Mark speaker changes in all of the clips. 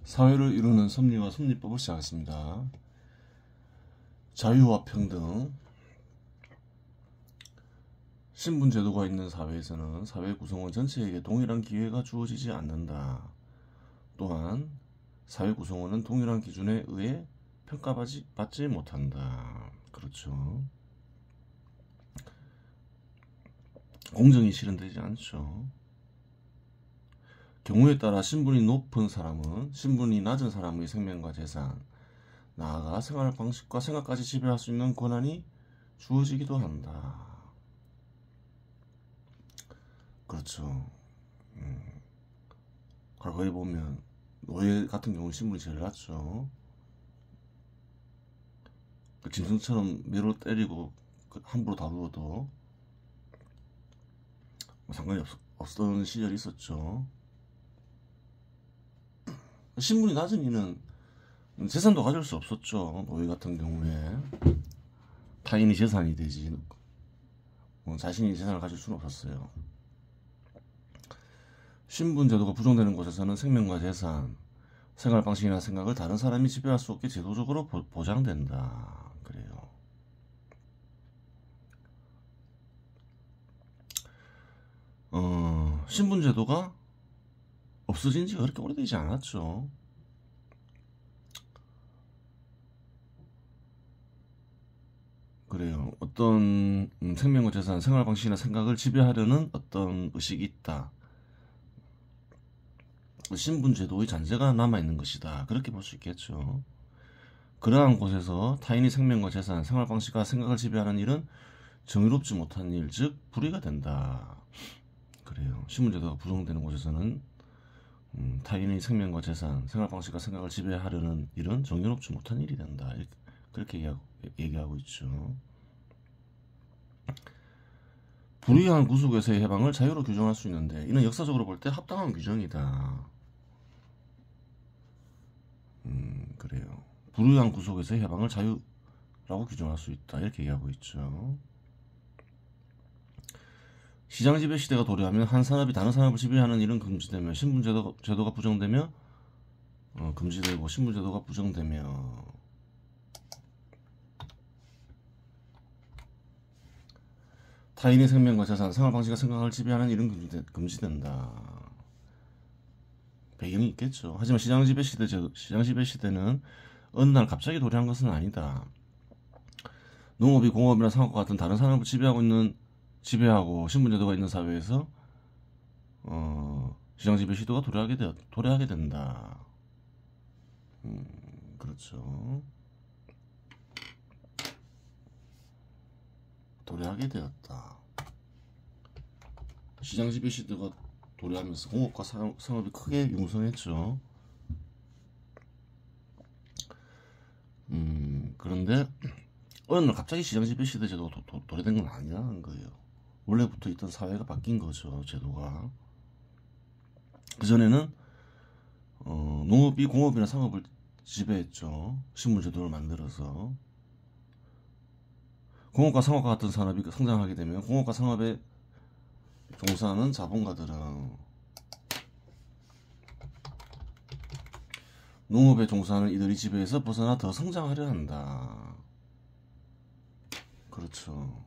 Speaker 1: 사회를 이루는 섭리와 섭리법을 시작했습니다. 자유와 평등, 신분제도가 있는 사회에서는 사회 구성원 전체에게 동일한 기회가 주어지지 않는다. 또한 사회 구성원은 동일한 기준에 의해 평가받지 못한다. 그렇죠. 공정이 실현되지 않죠. 경우에 따라 신분이 높은 사람은 신분이 낮은 사람의 생명과 재산, 나아가 생활 방식과 생각까지 지배할 수 있는 권한이 주어지기도 한다. 그렇죠. 과거에 보면 노예 같은 경우 신분이 제일 낮죠. 짐승처럼 매로 때리고 함부로 다루어도 상관이 없었던 시절이 있었죠. 신분이 낮은 이는 재산도 가질 수 없었죠. 노예 같은 경우에 타인이 재산이 되지 자신이 재산을 가질 수는 없었어요. 신분제도가 부정되는 곳에서는 생명과 재산, 생활 방식이나 생각을 다른 사람이 지배할 수 없게 제도적으로 보장된다. 그래요. 신분제도가 없어진 지가 그렇게 오래되지 않았죠. 그래요. 어떤 생명과 재산, 생활 방식이나 생각을 지배하려는 어떤 의식이 있다. 신분제도의 잔재가 남아있는 것이다. 그렇게 볼 수 있겠죠. 그러한 곳에서 타인의 생명과 재산, 생활 방식과 생각을 지배하는 일은 정의롭지 못한 일, 즉 불의가 된다. 그래요. 신분제도가 부정되는 곳에서는 타인의 생명과 재산, 생활 방식과 생각을 지배하려는 일은 정의롭지 못한 일이 된다. 그렇게 얘기하고 있죠. 불이한 구속에서의 해방을 자유로 규정할 수 있는데 이는 역사적으로 볼 때 합당한 규정이다. 그래요. 불이한 구속에서의 해방을 자유라고 규정할 수 있다. 이렇게 얘기하고 있죠. 시장 지배 시대가 도래하면 한 산업이 다른 산업을 지배하는 일은 금지되며 신분제도가 부정되며 금지되고 신분제도가 부정되며 타인의 생명과 재산, 생활 방식과 생각을 지배하는 일은 금지된다. 배경이 있겠죠. 하지만 시장 지배 시대는 어느 날 갑자기 도래한 것은 아니다. 농업이 공업이나 상업과 같은 다른 산업을 지배하고 신분제도가 있는 사회에서 시장 지배 시도가 도래하게 된다. 그렇죠. 도래하게 되었다. 시장 지배 시대가 도래하면서 공업과 상업이 크게 융성했죠. 그런데 어느 날 갑자기 시장 지배 시대 제도가 도래된 건 아니라는 거예요. 원래부터 있던 사회가 바뀐 거죠. 제도가. 그전에는 농업이 공업이나 상업을 지배했죠. 신분제도를 만들어서. 공업과 상업과 같은 산업이 성장하게 되면 공업과 상업에 종사하는 자본가들은 농업에 종사하는 이들이 지배에서 벗어나 더 성장하려 한다. 그렇죠.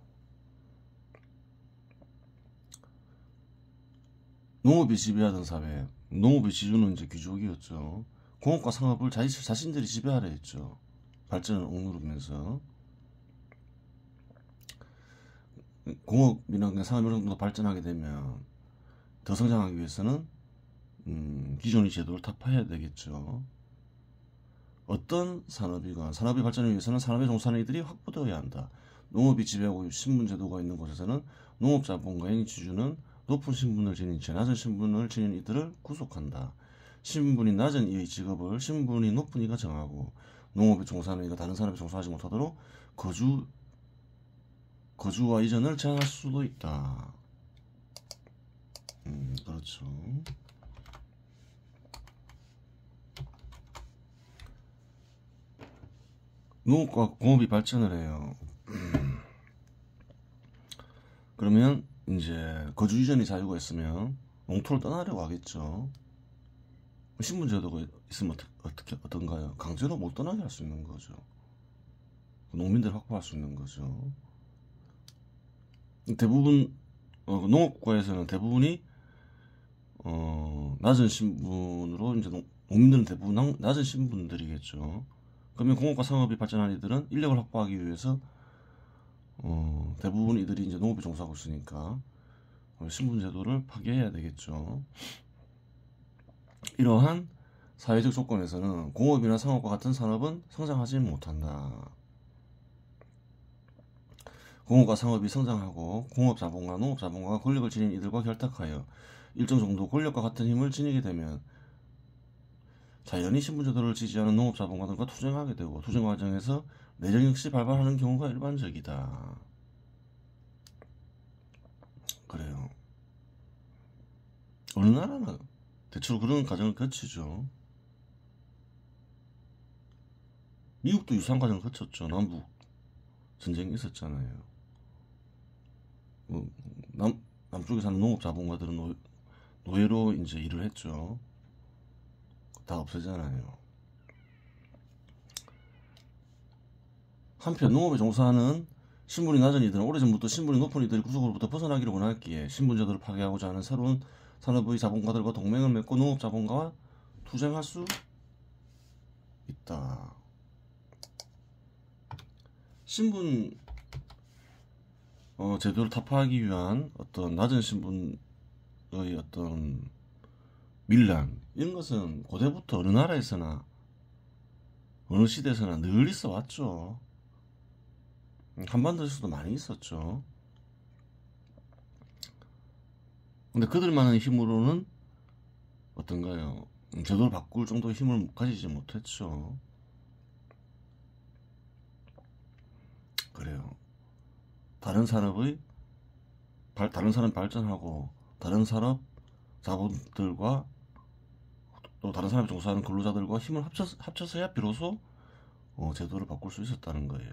Speaker 1: 농업이 지배하던 사회, 농업의 지주는 이제 귀족이었죠. 공업과 상업을 자신들이 지배하려 했죠. 발전을 억누르면서. 공업이나 산업이 어느 정도 발전하게 되면 더 성장하기 위해서는 기존의 제도를 타파해야 되겠죠. 어떤 산업이 발전을 위해서는 산업에 종사하는 이들이 확보되어야 한다. 농업이 지배하고 신분제도가 있는 곳에서는 농업자본가인 지주는 높은 신분을 지닌 채 낮은 신분을 지닌 이들을 구속한다. 신분이 낮은 이의 직업을 신분이 높은 이가 정하고 농업에 종사하는 이가 다른 산업에 종사하지 못하도록 거주와 이전을 제한할 수도 있다. 그렇죠. 농업과 공업이 발전을 해요. 그러면 이제 거주 이전의 자유가 있으면 농토를 떠나려고 하겠죠. 신분제도가 있으면 어떤가요? 강제로 못 떠나게 할 수 있는 거죠. 농민들 확보할 수 있는 거죠. 대부분 농업국가에서는 대부분이 낮은 신분으로 이제 농민들은 대부분 낮은 신분들이겠죠. 그러면 공업과 상업이 발전한 이들은 인력을 확보하기 위해서 대부분 이들이 이제 농업에 종사하고 있으니까 신분제도를 파괴해야 되겠죠. 이러한 사회적 조건에서는 공업이나 상업과 같은 산업은 성장하지 못한다. 공업과 상업이 성장하고 공업자본과 농업자본가가 권력을 지닌 이들과 결탁하여 일정 정도 권력과 같은 힘을 지니게 되면 자연히 신분제도를 지지하는 농업자본가들과 투쟁하게 되고 투쟁 과정에서 내정 역시 발발하는 경우가 일반적이다. 그래요. 어느 나라나 대체로 그런 과정을 거치죠. 미국도 유사한 과정을 거쳤죠. 남북 전쟁이 있었잖아요. 남쪽에 사는 농업자본가들은 노예로 이제 일을 했죠. 다 없어지잖아요. 한편 농업에 종사하는 신분이 낮은 이들은 오래전부터 신분이 높은 이들이 구속으로부터 벗어나기를 원했기에 신분제도를 파괴하고자 하는 새로운 산업의 자본가들과 동맹을 맺고 농업자본가와 투쟁할 수 있다. 신분 제도를 타파하기 위한 어떤 낮은 신분의 어떤 밀란 이런 것은 고대부터 어느 나라에서나 어느 시대에서나 늘 있어 왔죠. 한반도에서도 많이 있었죠. 근데 그들만의 힘으로는 어떤가요? 제도를 바꿀 정도의 힘을 가지지 못했죠. 그래요. 다른 산업이 발전하고 다른 산업 자본들과 또 다른 산업에 종사하는 근로자들과 힘을 합쳐서야 비로소 제도를 바꿀 수 있었다는 거예요.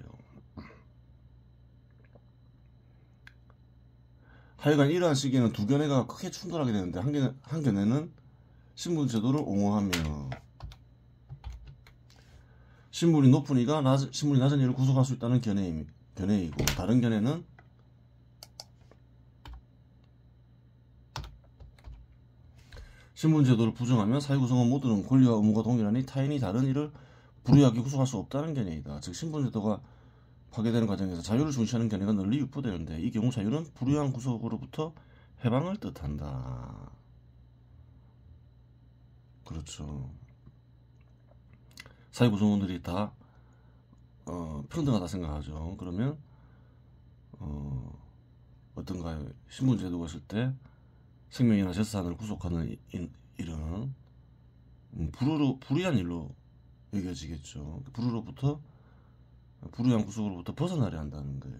Speaker 1: 하여간 이러한 시기에는 두 견해가 크게 충돌하게 되는데 한 견해는 신분제도를 옹호하며 신분이 높은 이가 신분이 낮은 이를 구속할 수 있다는 견해이고 다른 견해는 신분제도를 부정하면 사회구성원 모두는 권리와 의무가 동일하니 타인이 다른 이를 불의하게 구속할 수 없다는 견해이다. 즉 신분제도가 파괴되는 과정에서 자유를 중시하는 견해가 널리 유포되는데 이 경우 자유는 불의한 구속으로부터 해방을 뜻한다. 그렇죠. 사회구성원들이 다 평등하다 생각하죠. 그러면 어떤가요? 신분제도가 있을 때 생명이나 재산을 구속하는 일은 불의한 일로 여겨지겠죠. 불의한 구속으로부터 벗어나려 한다는 거예요.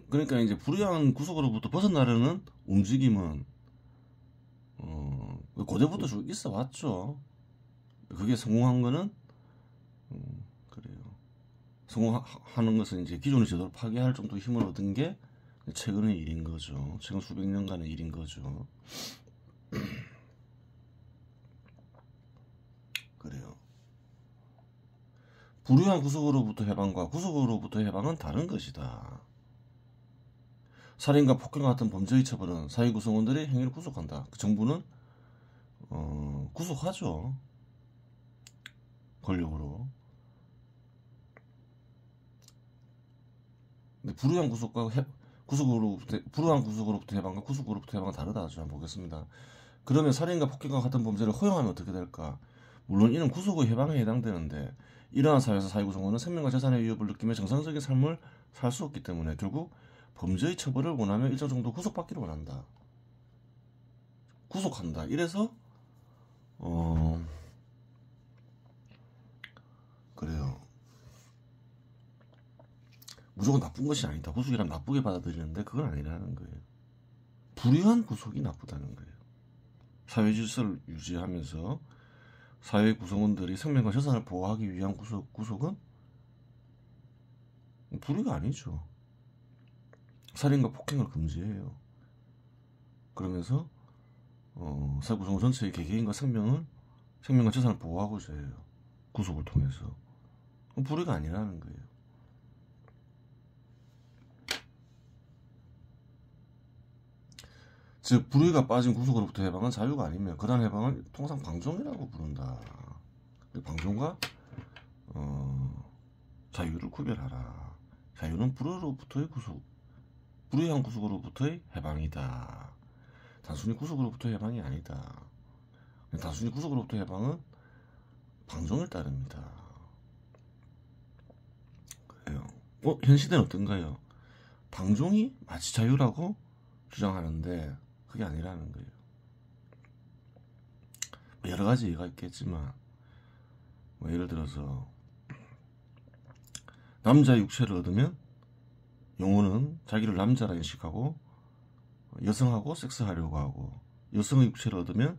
Speaker 1: 그러니까 이제 불의한 구속으로부터 벗어나려는 움직임은 고대부터 쭉 있어 왔죠. 그게 성공한 거는 그래요. 성공하는 것은 이제 기존의 제도를 파괴할 정도의 힘을 얻은 게 최근의 일인 거죠. 최근 수백 년간의 일인 거죠. 그래요. 불의한 구속으로부터 해방과 구속으로부터 해방은 다른 것이다. 살인과 폭행과 같은 범죄의 처벌은 사회 구성원들의 행위를 구속한다. 정부는 구속하죠. 권력으로. 근데 불의한 구속으로부터 해방과 구속으로부터 해방은 다르다죠. 한번 보겠습니다. 그러면 살인과 폭행과 같은 범죄를 허용하면 어떻게 될까? 물론 이는 구속의 해방에 해당되는데 이러한 사회에서 사회 구성원은 생명과 재산의 위협을 느끼며 정상적인 삶을 살 수 없기 때문에 결국 범죄의 처벌을 원하며 일정 정도 구속받기를 원한다. 구속한다. 이래서 그래요. 무조건 나쁜 것이 아니다. 구속이란 나쁘게 받아들이는데 그건 아니라는 거예요. 불의한 구속이 나쁘다는 거예요. 사회 질서를 유지하면서 사회 구성원들이 생명과 재산을 보호하기 위한 구속은 불의가 아니죠. 살인과 폭행을 금지해요. 그러면서 사회 구성원 전체의 개개인과 생명과 재산을 보호하고자 해요. 구속을 통해서. 불의가 아니라는 거예요. 즉 불의가 빠진 구속으로부터 해방은 자유가 아니며 그러한 해방을 통상 방종이라고 부른다. 방종과 자유를 구별하라. 자유는 불의로부터의 구속, 불의한 구속으로부터의 해방이다. 단순히 구속으로부터의 해방이 아니다. 단순히 구속으로부터의 해방은 방종을 따릅니다. 그래요. 현 시대는 어떤가요? 방종이 마치 자유라고 주장하는데 그게 아니라는 거예요. 여러 가지 이유가 있겠지만 예를 들어서 남자의 육체를 얻으면 영혼은 자기를 남자라 인식하고 여성하고 섹스하려고 하고, 여성의 육체를 얻으면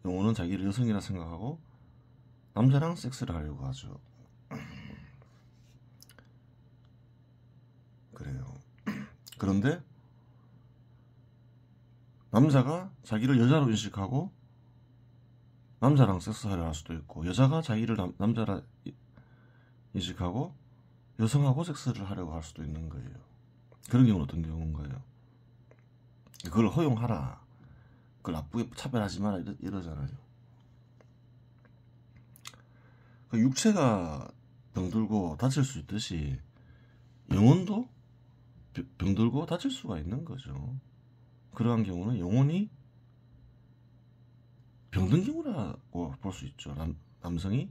Speaker 1: 영혼은 자기를 여성이라 생각하고 남자랑 섹스를 하려고 하죠. 그래요. 그런데 남자가 자기를 여자로 인식하고 남자랑 섹스하려 할 수도 있고, 여자가 자기를 남자라 인식하고 여성하고 섹스를 하려고 할 수도 있는 거예요. 그런 경우는 어떤 경우인가요? 그걸 허용하라, 그걸 나쁘게 차별하지 마라 이러잖아요. 그 육체가 병들고 다칠 수 있듯이 영혼도 병들고 다칠 수가 있는 거죠. 그러한 경우는 영혼이 병든 경우라고 볼 수 있죠. 남성의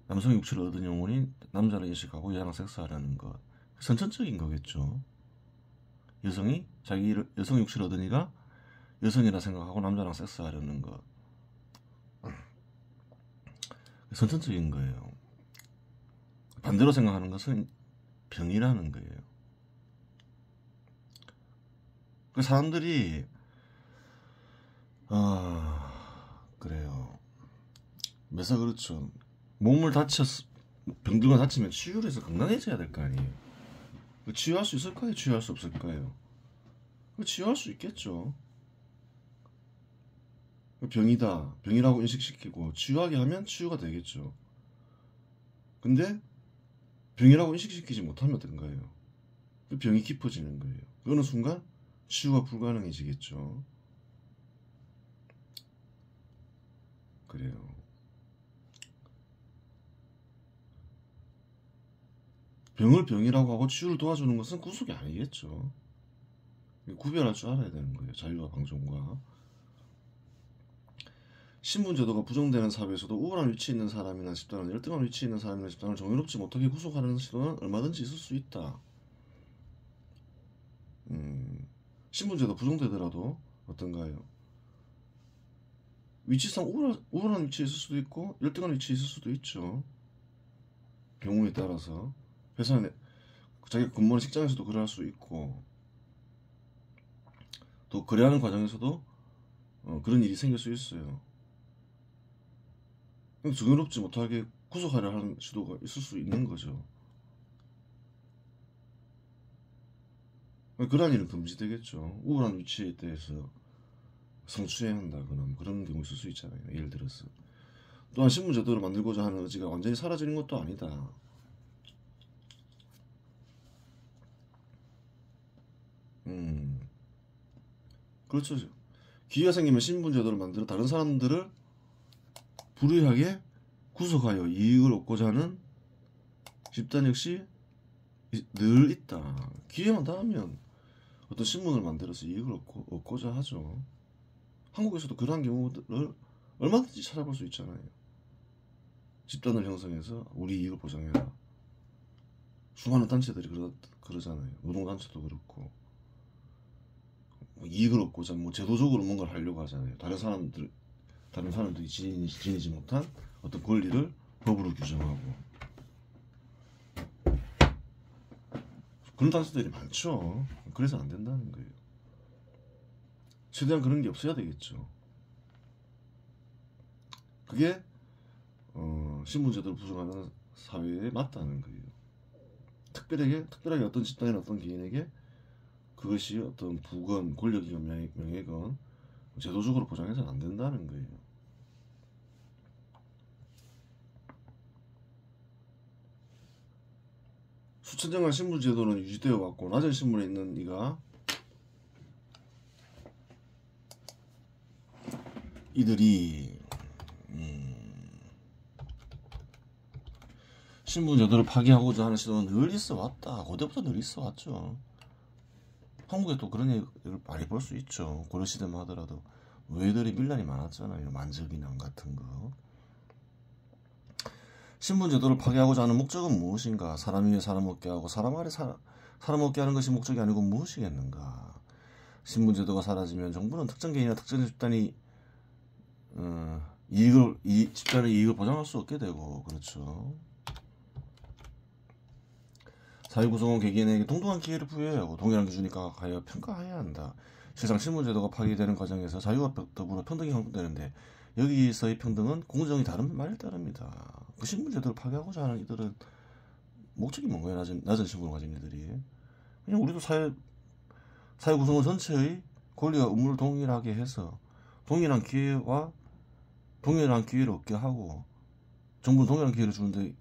Speaker 1: 육체를 얻은 영혼이 남자를 인식하고 여자랑 섹스하려는 것, 선천적인 거겠죠. 여성이 여성 육체를 얻으니까 여성이라 생각하고 남자랑 섹스하려는 것, 선천적인 거예요. 반대로 생각하는 것은 병이라는 거예요. 그 사람들이 그래요. 매사 그렇죠. 몸을 병들거나 다치면 치유를 해서 건강해져야 될 거 아니에요. 치유할 수 있을까요? 치유할 수 없을까요? 치유할 수 있겠죠. 병이라고 인식시키고 치유하게 하면 치유가 되겠죠. 근데 병이라고 인식시키지 못하면 어떤가요? 병이 깊어지는 거예요. 어느 순간 치유가 불가능해지겠죠. 그래요. 병을 병이라고 하고 치유를 도와주는 것은 구속이 아니겠죠. 구별할 줄 알아야 되는 거예요. 자유와 방종과. 신분제도가 부정되는 사회에서도 우월한 위치에 있는 사람이나 집단은 열등한 위치에 있는 사람이나 집단을 정의롭지 못하게 구속하려는 시도는 얼마든지 있을 수 있다. 신분제도 부정되더라도 어떤가요? 위치상 우월한 위치에 있을 수도 있고 열등한 위치에 있을 수도 있죠. 경우에 따라서 회사 내 자기가 근무하는 직장에서도 그럴 수 있고, 또 거래하는 과정에서도 그런 일이 생길 수 있어요. 정의롭지 못하게 구속하려 하는 시도가 있을 수 있는 거죠. 그러한 일은 금지되겠죠. 우월한 위치에 대해서 성추행한다거나 그런 경우 있을 수 있잖아요. 예를 들어서. 또한 신분제도를 만들고자 하는 의지가 완전히 사라지는 것도 아니다. 그렇죠. 기회가 생기면 신분제도를 만들어 다른 사람들을 불의하게 구속하여 이익을 얻고자 하는 집단 역시 늘 있다. 기회만 닿으면 어떤 신문을 만들어서 이익을 얻고자 하죠. 한국에서도 그러한 경우를 얼마든지 찾아볼 수 있잖아요. 집단을 형성해서 우리 이익을 보장해라. 수많은 단체들이 그러잖아요. 노동단체도 그렇고. 이익을 얻고자 제도적으로 뭔가를 하려고 하잖아요. 다른 사람들이 지니지 못한 어떤 권리를 법으로 규정하고. 그런 단체들이 많죠. 그래서 안 된다는 거예요. 최대한 그런 게 없어야 되겠죠. 그게 신분제도를 부정하는 사회에 맞다는 거예요. 특별하게 어떤 집단이나 어떤 개인에게 그것이 어떤 부건, 권력이건 명예건 제도적으로 보장해서는 안 된다는 거예요. 수천 년간 신분 제도는 유지되어 왔고 낮은 신분에 있는 이가 이들이 신분 제도를 파기하고자 하는 시도는 늘 있어 왔다. 고대부터 늘 있어 왔죠. 한국에 또 그런 얘기를 많이 볼 수 있죠. 고려시대만 하더라도 노예들이 밀란이 많았잖아요. 만적이난 같은 거. 신분 제도를 파괴하고자 하는 목적은 무엇인가? 사람 위에 사람 없게 하고 사람 아래 사람 없게 하는 것이 목적이 아니고 무엇이겠는가? 신분 제도가 사라지면 정부는 특정 개인이나 특정 집단이 집단의 이익을 보장할 수 없게 되고, 그렇죠. 사회 구성원 개개인에게 동등한 기회를 부여하고 동일한 기준이 가하여 평가해야 한다. 실상 신분 제도가 파괴되는 과정에서 자유와 더불어 평등이 확보되는데 여기서의 평등은 공정이 다른 말에 따릅니다. 그 신분 제도를 파괴하고자 하는 이들은 목적이 뭔가요? 낮은 신분을 가진 이들이. 그냥 우리도 사회 구성원 전체의 권리와 의무를 동일하게 해서 동일한 기회를 얻게 하고 정부는 동일한 기회를 주는데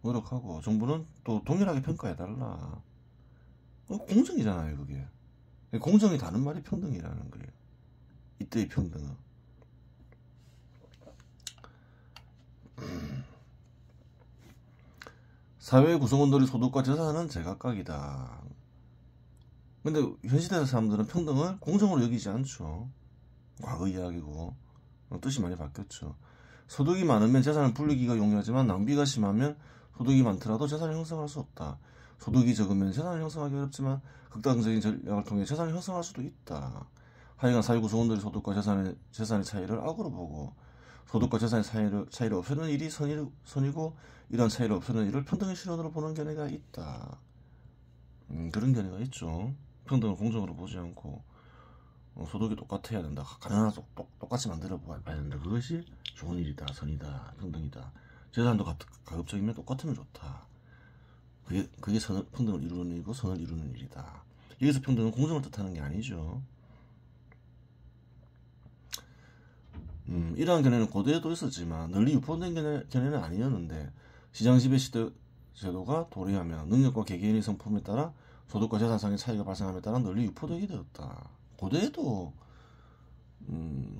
Speaker 1: 노력하고 정부는 또 동일하게 평가해달라. 공정이잖아요, 그게. 공정이 다른 말이 평등이라는 거예요. 이때의 평등은. 사회 구성원들의 소득과 재산은 제각각이다. 근데 현 시대 사람들은 평등을 공정으로 여기지 않죠. 과거 이야기고 뜻이 많이 바뀌었죠. 소득이 많으면 재산을 불리기가 용이하지만 낭비가 심하면 소득이 많더라도 재산을 형성할 수 없다. 소득이 적으면 재산을 형성하기 어렵지만 극단적인 전략을 통해 재산을 형성할 수도 있다. 하여간 사회 구성원들의 소득과 재산의 차이를 악으로 보고 소득과 재산의 차이를 없애는 일이 선이고 이러한 차이를 없애는 일을 평등의 실현으로 보는 견해가 있다. 그런 견해가 있죠. 평등을 공정으로 보지 않고 소득이 똑같아야 된다. 가난하도 똑같이 만들어 봐야 된다. 그것이 좋은 일이다. 선이다. 평등이다. 재산도 가급적이면 똑같으면 좋다. 그게 평등을 이루는 일이고 선을 이루는 일이다. 여기서 평등은 공정을 뜻하는 게 아니죠. 이러한 견해는 고대에도 있었지만 널리 유포된 견해는 아니었는데 시장 지배 제도가 도래하며 능력과 개개인의 성품에 따라 소득과 재산상의 차이가 발생함에 따라 널리 유포되게 되었다. 고대에도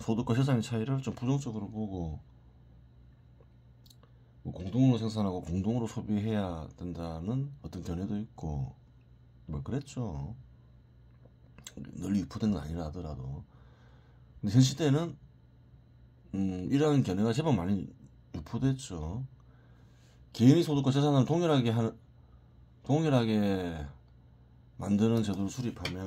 Speaker 1: 소득과 재산의 차이를 좀 부정적으로 보고 공동으로 생산하고 공동으로 소비해야 된다는 어떤 견해도 있고 그랬죠. 널리 유포된 건 아니라 하더라도. 근데 현 시대는 이러한 견해가 제법 많이 유포됐죠. 개인의 소득과 재산을 동일하게 만드는 제도를 수립하면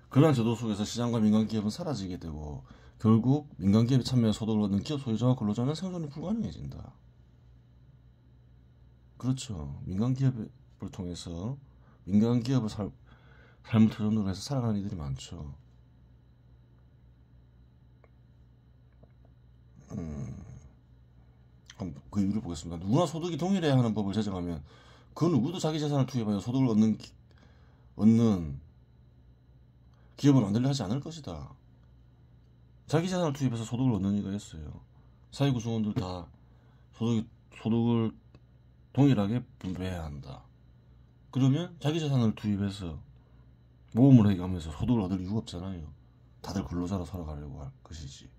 Speaker 1: 그러한 제도 속에서 시장과 민간 기업은 사라지게 되고 결국 민간 기업에 참여해 소득을 얻는 기업 소유자와 근로자는 생존이 불가능해진다. 그렇죠. 민간 기업을 통해서 민간 기업을 삶을 터전으로 해서 살아가는 이들이 많죠. 그 이유를 보겠습니다. 누구나 소득이 동일해야 하는 법을 제정하면 그 누구도 자기 재산을 투입하여 소득을 얻는 기업을 만들려 하지 않을 것이다. 자기 재산을 투입해서 소득을 얻는 이가 있어요. 사회 구성원들 다 소득을 동일하게 분배해야 한다. 그러면 자기 재산을 투입해서 모험을 해가면서 소득을 얻을 이유가 없잖아요. 다들 근로자로 살아가려고 할 것이지.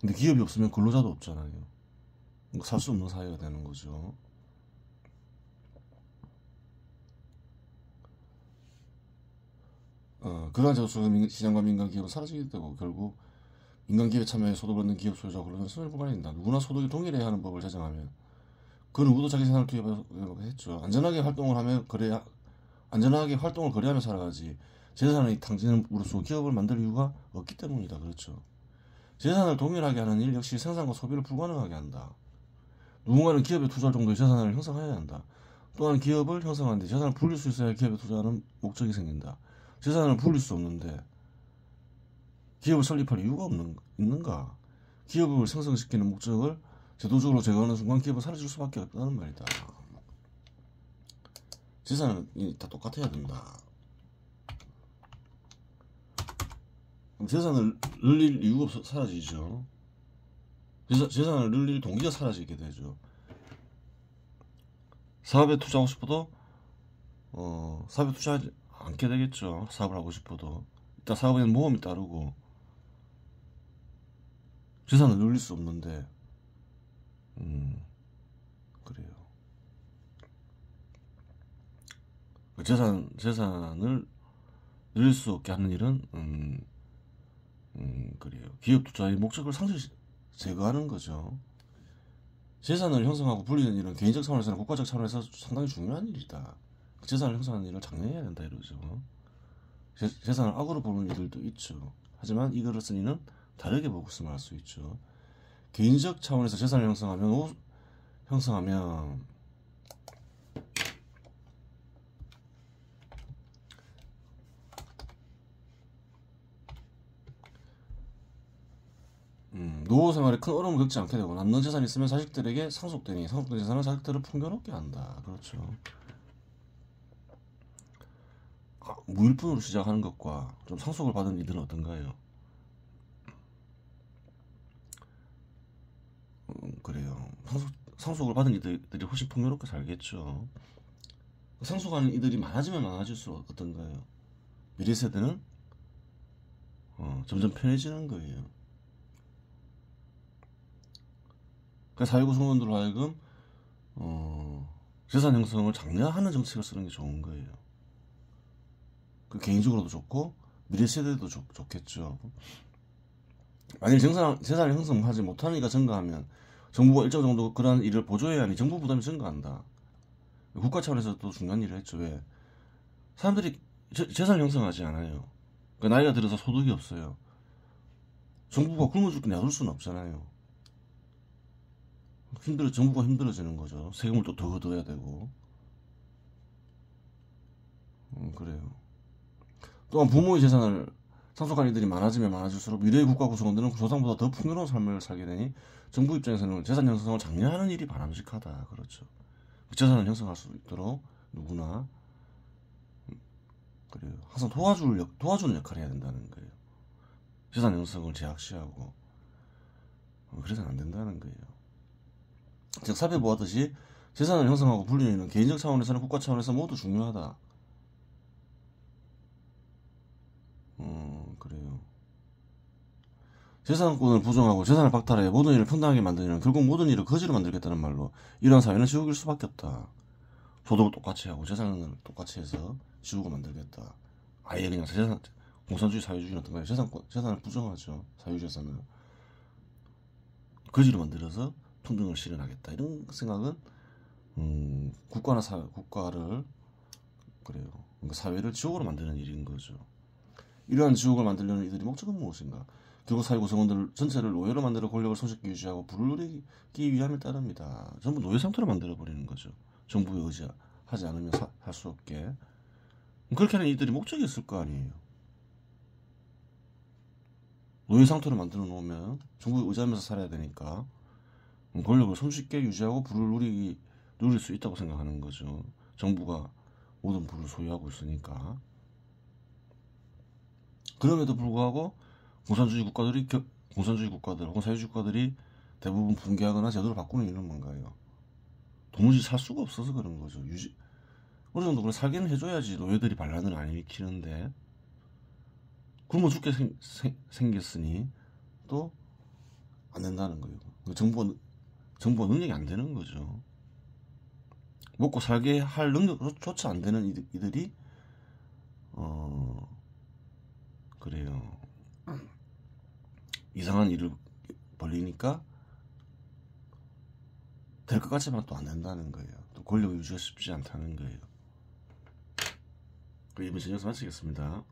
Speaker 1: 근데 기업이 없으면 근로자도 없잖아요. 살 수 없는 사회가 되는 거죠. 그러한 제도 속에서 시장과 민간 기업은 사라지게 되고 결국 민간 기업에 참여해 소득을 얻는 기업 소유자와 근로자는 손해를 불가능합니다. 누구나 소득이 동일해야 하는 법을 제정하면 그 누구도 자기 재산을 투입하려고 했죠. 안전하게 활동을 거래하며 살아가지 재산의 탕진으로써 기업을 만들 이유가 없기 때문이다. 그렇죠. 재산을 동일하게 하는 일 역시 생산과 소비를 불가능하게 한다. 누군가는 기업에 투자할 정도의 재산을 형성해야 한다. 또한 기업을 형성하는데 재산을 불릴 수 있어야 기업에 투자하는 목적이 생긴다. 재산을 불릴 수 없는데 기업을 설립할 이유가 있는가? 기업을 생성시키는 목적을 제도적으로 제거하는 순간 기업은 사라질 수밖에 없다는 말이다. 재산이 다 똑같아야 된다. 그럼 재산을 늘릴 이유가 없어 사라지죠. 재산을 늘릴 동기가 사라지게 되죠. 사업에 투자하고 싶어도 사업에 투자하지 않게 되겠죠. 사업을 하고 싶어도 일단 사업에는 모험이 따르고 재산을 늘릴 수 없는데 그래요. 재산을 늘릴 수 없게 하는 일은 그래요. 기업 투자의 목적을 제거하는 거죠. 재산을 형성하고 불리는 일은 개인적 차원에서나 국가적 차원에서 상당히 중요한 일이다. 재산을 형성하는 일을 장려해야 된다 이러죠. 재산을 악으로 보는 이들도 있죠. 하지만 이것을 이는 다르게 보고 있음을 알 수 있죠. 개인적 차원에서 재산을 형성하면 노후 생활에 큰 어려움을 겪지 않게 되고 남는 재산이 있으면 자식들에게 상속된 재산은 자식들을 풍요롭게 한다. 그렇죠. 무일푼으로 시작하는 것과 좀 상속을 받은 이들은 어떤가요? 그래요. 상속을 받은 이들이 훨씬 풍요롭게 살겠죠. 상속하는 이들이 많아지면 많아질수록 어떤가요? 미래 세대는 점점 편해지는 거예요. 그러니까 사회구성원들로 하여금 재산 형성을 장려하는 정책을 쓰는 게 좋은 거예요. 그 개인적으로도 좋고 미래 세대도 좋겠죠. 만약 재산을 형성하지 못하는 이가 증가하면 정부가 일정 정도 그러한 일을 보조해야 하니 정부 부담이 증가한다. 국가 차원에서도 중요한 일을 했죠. 왜? 사람들이 재산을 형성하지 않아요. 그러니까 나이가 들어서 소득이 없어요. 정부가 굶어 죽게 놔둘 수는 없잖아요. 정부가 힘들어지는 거죠. 세금을 또 더 걷어야 되고. 그래요. 또한 부모의 재산을 상속한 이들이 많아지면 많아질수록 미래의 국가 구성원들은 조상보다 더 풍요로운 삶을 살게 되니 정부 입장에서는 재산 형성을 장려하는 일이 바람직하다. 그렇죠. 재산을 형성할 수 있도록 누구나 그래요. 항상 도와주는 역할을 해야 된다는 거예요. 재산 형성을 제약시하고 그래서는 안 된다는 거예요. 즉 사배 보았듯이 재산을 형성하고 분리는 개인적 차원에서는 국가 차원에서 모두 중요하다. 그래요. 재산권을 부정하고 재산을 박탈해 모든 일을 평등하게 만드는 결국 모든 일을 거지로 만들겠다는 말로 이런 사회는 지옥일 수밖에 없다. 소득을 똑같이 하고 재산을 똑같이 해서 지옥을 만들겠다. 아예 그냥 공산주의 사회주의는 어떤 거예요? 재산을 부정하죠. 사유재산을 거지로 만들어서 평등을 실현하겠다. 이런 생각은 국가를 그래요. 그러니까 사회를 지옥으로 만드는 일인 거죠. 이러한 지옥을 만들려는 이들의 목적은 무엇인가? 결국 사회 구성원들 전체를 노예로 만들어 권력을 손쉽게 유지하고 부를 누리기 위함에 따릅니다. 전부 노예 상태로 만들어버리는 거죠. 정부에 의지하지 않으면 할 수 없게. 그렇게 하는 이들이 목적이 있을 거 아니에요. 노예 상태로 만들어 놓으면 정부에 의지하면서 살아야 되니까 권력을 손쉽게 유지하고 부를 누릴 수 있다고 생각하는 거죠. 정부가 모든 부를 소유하고 있으니까. 그럼에도 불구하고 공산주의 국가들 혹은 사회주의 국가들이 대부분 붕괴하거나 제도를 바꾸는 이유는 뭔가요? 도무지 살 수가 없어서 그런 거죠. 어느 정도 살게는 해줘야지 노예들이 반란을 안 일으키는데 굶어 죽게 생겼으니 또 안 된다는 거예요. 정부가 능력이 안 되는 거죠. 먹고 살게 할 능력조차 안 되는 이들이 그래요. 이상한 일을 벌리니까 될 것 같지만 또 안 된다는 거예요. 또 권력 유지가 쉽지 않다는 거예요. 이번 영상 마치겠습니다.